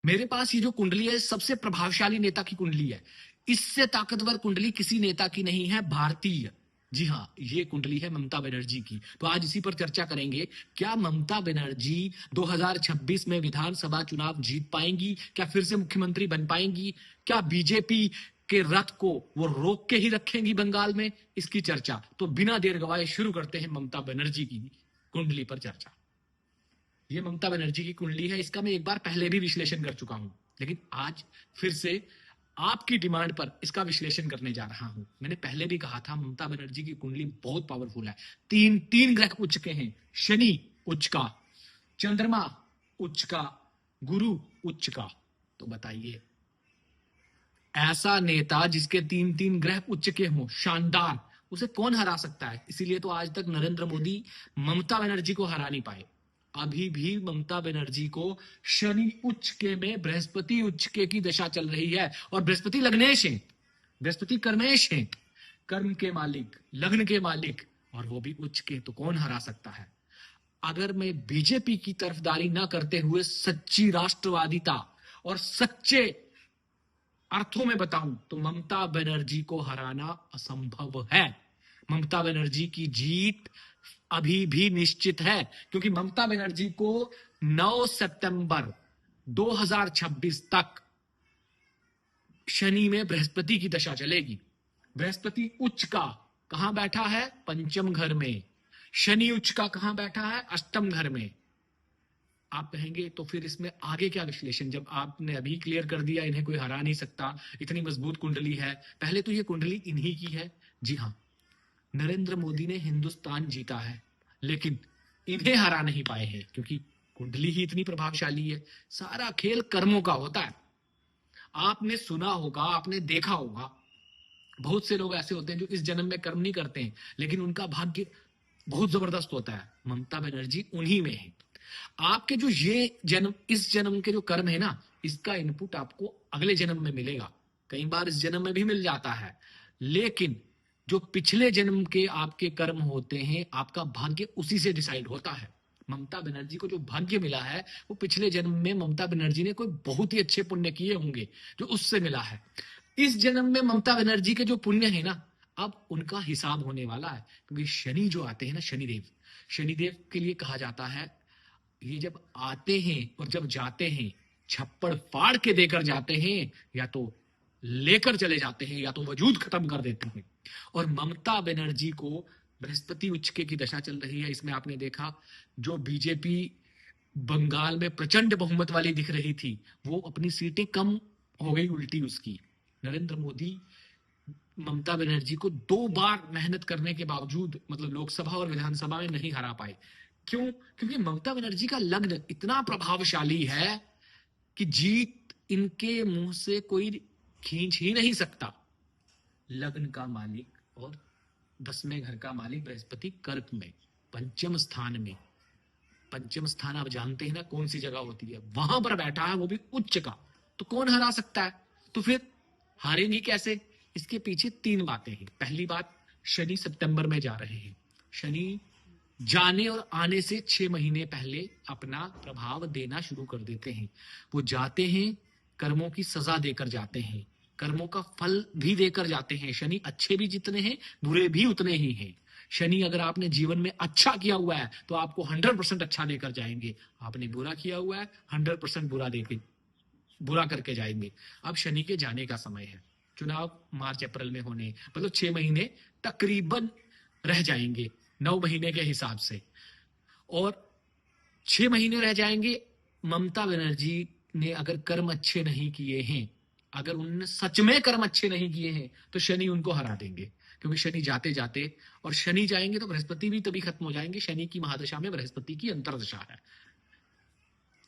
मेरे पास ये जो कुंडली है सबसे प्रभावशाली नेता की कुंडली है। इससे ताकतवर कुंडली किसी नेता की नहीं है भारतीय। जी हाँ, ये कुंडली है ममता बनर्जी की। तो आज इसी पर चर्चा करेंगे। क्या ममता बनर्जी 2026 में विधानसभा चुनाव जीत पाएंगी? क्या फिर से मुख्यमंत्री बन पाएंगी? क्या बीजेपी के रथ को वो रोक के ही रखेंगी बंगाल में? इसकी चर्चा तो बिना देर गवाए शुरू करते हैं ममता बनर्जी की कुंडली पर चर्चा। ये ममता बनर्जी की कुंडली है। इसका मैं एक बार पहले भी विश्लेषण कर चुका हूं, लेकिन आज फिर से आपकी डिमांड पर इसका विश्लेषण करने जा रहा हूं। मैंने पहले भी कहा था ममता बनर्जी की कुंडली बहुत पावरफुल है। तीन तीन ग्रह उच्च के हैं। शनि उच्च का, चंद्रमा उच्च का, गुरु उच्च का। तो बताइए, ऐसा नेता जिसके तीन तीन ग्रह उच्च के हों, शानदार, उसे कौन हरा सकता है? इसीलिए तो आज तक नरेंद्र मोदी ममता बनर्जी को हरा नहीं पाए। अभी भी ममता बनर्जी को शनि उच्च के में बृहस्पति उच्च के की दशा चल रही है। और बृहस्पति लग्नेश है, बृहस्पति कर्मेश है, कर्म के मालिक, लग्न के मालिक, और वो भी उच्च के। तो कौन हरा सकता है? अगर मैं बीजेपी की तरफदारी ना करते हुए सच्ची राष्ट्रवादिता और सच्चे अर्थों में बताऊं तो ममता बनर्जी को हराना असंभव है। ममता बनर्जी की जीत अभी भी निश्चित है, क्योंकि ममता बनर्जी को 9 सितंबर 2026 तक शनि में बृहस्पति की दशा चलेगी। बृहस्पति उच्च का कहां बैठा है? पंचम घर में। शनि उच्च का कहां बैठा है? अष्टम घर में। आप कहेंगे तो फिर इसमें आगे क्या विश्लेषण, जब आपने अभी क्लियर कर दिया इन्हें कोई हरा नहीं सकता, इतनी मजबूत कुंडली है। पहले तो ये कुंडली इन्हीं की है। जी हाँ, नरेंद्र मोदी ने हिंदुस्तान जीता है, लेकिन इन्हें हरा नहीं पाए हैं, क्योंकि कुंडली ही इतनी प्रभावशाली है। सारा खेल कर्मों का होता है। आपने सुना होगा, आपने देखा होगा, बहुत से लोग ऐसे होते हैं जो इस जन्म में कर्म नहीं करते हैं, लेकिन उनका भाग्य बहुत जबरदस्त होता है। ममता बनर्जी उन्हीं में है। आपके जो ये जन्म, इस जन्म के जो कर्म है ना, इसका इनपुट आपको अगले जन्म में मिलेगा। कई बार इस जन्म में भी मिल जाता है, लेकिन जो पिछले जन्म के आपके कर्म होते हैं, आपका भाग्य उसी से डिसाइड होता है। ममता बनर्जी को जो भाग्य मिला है वो पिछले जन्म में ममता बनर्जी ने कोई बहुत ही अच्छे पुण्य किए होंगे जो उससे मिला है। इस जन्म में ममता बनर्जी के जो पुण्य है ना, अब उनका हिसाब होने वाला है। क्योंकि शनि जो आते हैं ना, शनिदेव, शनिदेव के लिए कहा जाता है, ये जब आते हैं और जब जाते हैं, छप्पड़ फाड़ के देकर जाते हैं, या तो लेकर चले जाते हैं, या तो वजूद खत्म कर देते हैं। और ममता बनर्जी को बृहस्पति उच्चके की दशा चल रही है। इसमें आपने देखा, जो बीजेपी बंगाल में प्रचंड बहुमत वाली दिख रही थी, वो अपनी सीटें कम हो गई उल्टी उसकी। नरेंद्र मोदी ममता बनर्जी को 2 बार मेहनत करने के बावजूद, मतलब लोकसभा और विधानसभा में नहीं हरा पाए। क्यों? क्योंकि ममता बनर्जी का लग्न इतना प्रभावशाली है कि जीत इनके मुंह से कोई खींच ही नहीं सकता। लग्न का मालिक और 10वें घर का मालिक बृहस्पति कर्क में, पंचम स्थान में। पंचम स्थान आप जानते हैं ना कौन सी जगह होती है, वहां पर बैठा है, वो भी उच्च का। तो कौन हरा सकता है? तो फिर हारेंगी कैसे? इसके पीछे 3 बातें हैं। पहली बात, शनि सितंबर में जा रहे हैं। शनि जाने और आने से 6 महीने पहले अपना प्रभाव देना शुरू कर देते हैं। वो जाते हैं, कर्मों की सजा देकर जाते हैं, कर्मों का फल भी देकर जाते हैं। शनि अच्छे भी जितने हैं, बुरे भी उतने ही हैं। शनि अगर आपने जीवन में अच्छा किया हुआ है तो आपको 100% अच्छा देकर जाएंगे। आपने बुरा किया हुआ है, 100% बुरा करके जाएंगे। अब शनि के जाने का समय है। चुनाव मार्च अप्रैल में होने, मतलब 6 महीने तकरीबन रह जाएंगे 9 महीने के हिसाब से, और 6 महीने रह जाएंगे। ममता बनर्जी ने अगर कर्म अच्छे नहीं किए हैं, अगर उन्होंने सच में कर्म अच्छे नहीं किए हैं, तो शनि उनको हरा देंगे। क्योंकि शनि जाते जाते, और शनि जाएंगे तो बृहस्पति भी तभी खत्म हो जाएंगे। शनि की महादशा में बृहस्पति की अंतरदशा है।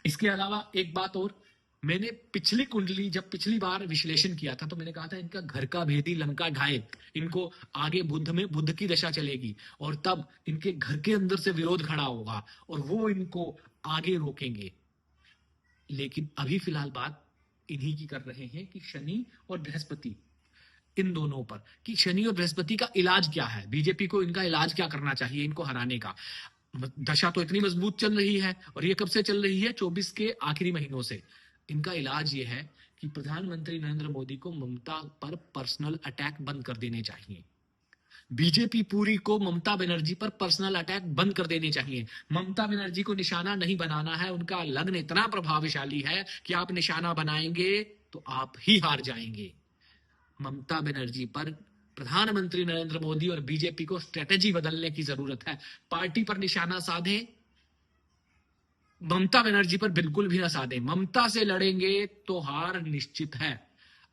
इसके अलावा एक बात और, मैंने पिछली कुंडली जब पिछली बार विश्लेषण किया था तो मैंने कहा था इनका घर का भेदी लंका ढाए, इनको आगे बुध में बुध की दशा चलेगी, और तब इनके घर के अंदर से विरोध खड़ा होगा और वो इनको आगे रोकेंगे। लेकिन अभी फिलहाल बात इन्हीं की कर रहे हैं कि शनि और बृहस्पति, इन दोनों पर, कि शनि और बृहस्पति का इलाज क्या है, बीजेपी को इनका इलाज क्या करना चाहिए इनको हराने का। दशा तो इतनी मजबूत चल रही है, और ये कब से चल रही है? 24 के आखिरी महीनों से। इनका इलाज ये है कि प्रधानमंत्री नरेंद्र मोदी को ममता पर पर्सनल अटैक बंद कर देने चाहिए। बीजेपी पूरी को ममता बनर्जी पर पर्सनल अटैक बंद कर देने चाहिए। ममता बनर्जी को निशाना नहीं बनाना है। उनका लग्न इतना प्रभावशाली है कि आप निशाना बनाएंगे तो आप ही हार जाएंगे। ममता बनर्जी पर प्रधानमंत्री नरेंद्र मोदी और बीजेपी को स्ट्रेटेजी बदलने की जरूरत है। पार्टी पर निशाना साधें, ममता बनर्जी पर बिल्कुल भी ना साधें। ममता से लड़ेंगे तो हार निश्चित है।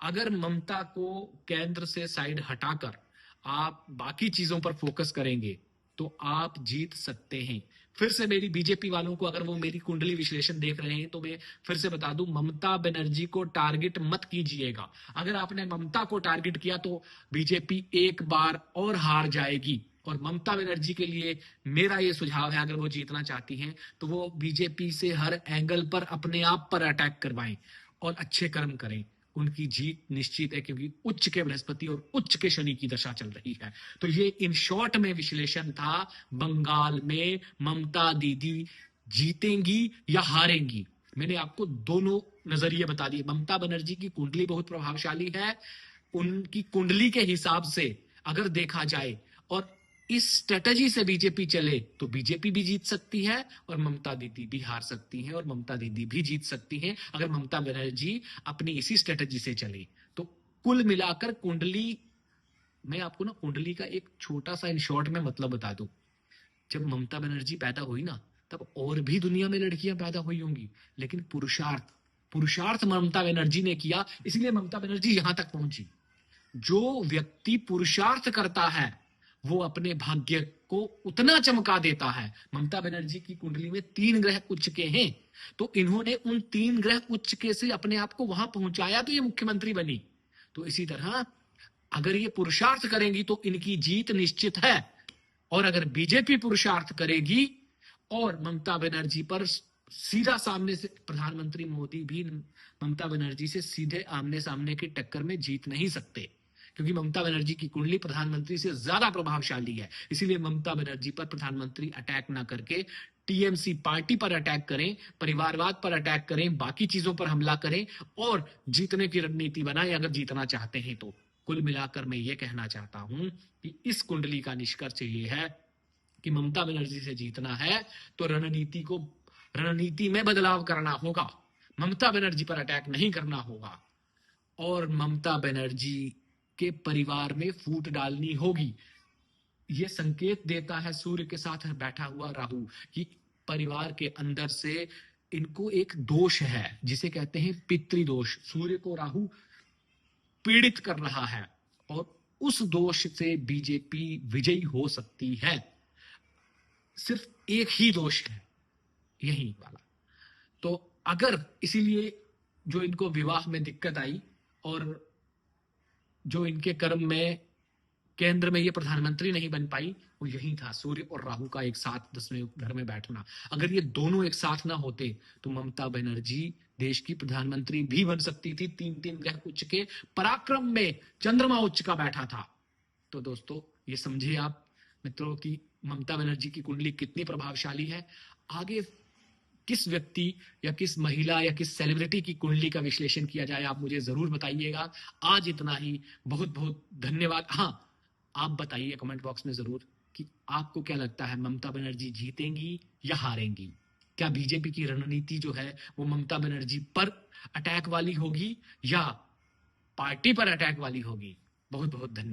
अगर ममता को केंद्र से साइड हटाकर आप बाकी चीजों पर फोकस करेंगे तो आप जीत सकते हैं। फिर से मेरी बीजेपी वालों को, अगर वो मेरी कुंडली विश्लेषण देख रहे हैं तो मैं फिर से बता दूं, ममता बनर्जी को टारगेट मत कीजिएगा। अगर आपने ममता को टारगेट किया तो बीजेपी एक बार और हार जाएगी। और ममता बनर्जी के लिए मेरा ये सुझाव है, अगर वो जीतना चाहती हैं तो वो बीजेपी से हर एंगल पर अपने आप पर अटैक करवाएं और अच्छे कर्म करें। उनकी जीत निश्चित है, क्योंकि उच्च के बृहस्पति और उच्च के शनि की दशा चल रही है। तो ये इन शॉर्ट में विश्लेषण था। बंगाल में ममता दीदी जीतेंगी या हारेंगी, मैंने आपको दोनों नजरिए बता दिए। ममता बनर्जी की कुंडली बहुत प्रभावशाली है। उनकी कुंडली के हिसाब से अगर देखा जाए और इस स्ट्रेटजी से बीजेपी चले तो बीजेपी भी जीत सकती है और ममता दीदी भी हार सकती हैं और ममता दीदी भी जीत सकती हैं अगर ममता बनर्जी अपनी इसी स्ट्रेटजी से चले। तो कुल मिलाकर कुंडली, मैं आपको ना कुंडली का एक छोटा सा इन शॉर्ट में मतलब बता दूं। जब ममता बनर्जी पैदा हुई ना, तब और भी दुनिया में लड़कियां पैदा हुई होंगी, लेकिन पुरुषार्थ पुरुषार्थ ममता बनर्जी ने किया, इसलिए ममता बनर्जी यहां तक पहुंची। जो व्यक्ति पुरुषार्थ करता है वो अपने भाग्य को उतना चमका देता है। ममता बनर्जी की कुंडली में 3 ग्रह उच्च के हैं, तो इन्होंने उन 3 ग्रह उच्च के से अपने आप को वहां पहुंचाया तो ये मुख्यमंत्री बनी। तो इसी तरह अगर ये पुरुषार्थ करेंगी तो इनकी जीत निश्चित है। और अगर बीजेपी पुरुषार्थ करेगी और ममता बनर्जी पर सीधा सामने से, प्रधानमंत्री मोदी भी ममता बनर्जी से सीधे आमने सामने की टक्कर में जीत नहीं सकते, क्योंकि ममता बनर्जी की कुंडली प्रधानमंत्री से ज्यादा प्रभावशाली है। इसीलिए ममता बनर्जी पर प्रधानमंत्री अटैक ना करके टीएमसी पार्टी पर अटैक करें, परिवारवाद पर अटैक करें, बाकी चीजों पर हमला करें और जीतने की रणनीति बनाएं अगर जीतना चाहते हैं तो। कुल मिलाकर मैं ये कहना चाहता हूं कि इस कुंडली का निष्कर्ष ये है कि ममता बनर्जी से जीतना है तो रणनीति में बदलाव करना होगा। ममता बनर्जी पर अटैक नहीं करना होगा और ममता बनर्जी के परिवार में फूट डालनी होगी। यह संकेत देता है सूर्य के साथ बैठा हुआ राहु कि परिवार के अंदर से इनको एक दोष है जिसे कहते हैं पितृदोष। सूर्य को राहु पीड़ित कर रहा है और उस दोष से बीजेपी विजयी हो सकती है। सिर्फ एक ही दोष है, यही वाला। तो अगर इसीलिए जो इनको विवाह में दिक्कत आई और जो इनके कर्म में केंद्र में ये प्रधानमंत्री नहीं बन पाई, वो यही था, सूर्य और राहु का एक साथ 10वें घर में बैठना। अगर ये दोनों एक साथ ना होते तो ममता बनर्जी देश की प्रधानमंत्री भी बन सकती थी। 3 ग्रह उच्च के पराक्रम में चंद्रमा उच्च का बैठा था। तो दोस्तों ये समझे आप मित्रों की ममता बनर्जी की कुंडली कितनी प्रभावशाली है। आगे किस व्यक्ति या किस महिला या किस सेलिब्रिटी की कुंडली का विश्लेषण किया जाए आप मुझे जरूर बताइएगा। आज इतना ही, बहुत बहुत धन्यवाद। हाँ, आप बताइए कमेंट बॉक्स में जरूर कि आपको क्या लगता है, ममता बनर्जी जीतेंगी या हारेंगी? क्या बीजेपी की रणनीति जो है वो ममता बनर्जी पर अटैक वाली होगी या पार्टी पर अटैक वाली होगी? बहुत बहुत धन्यवाद।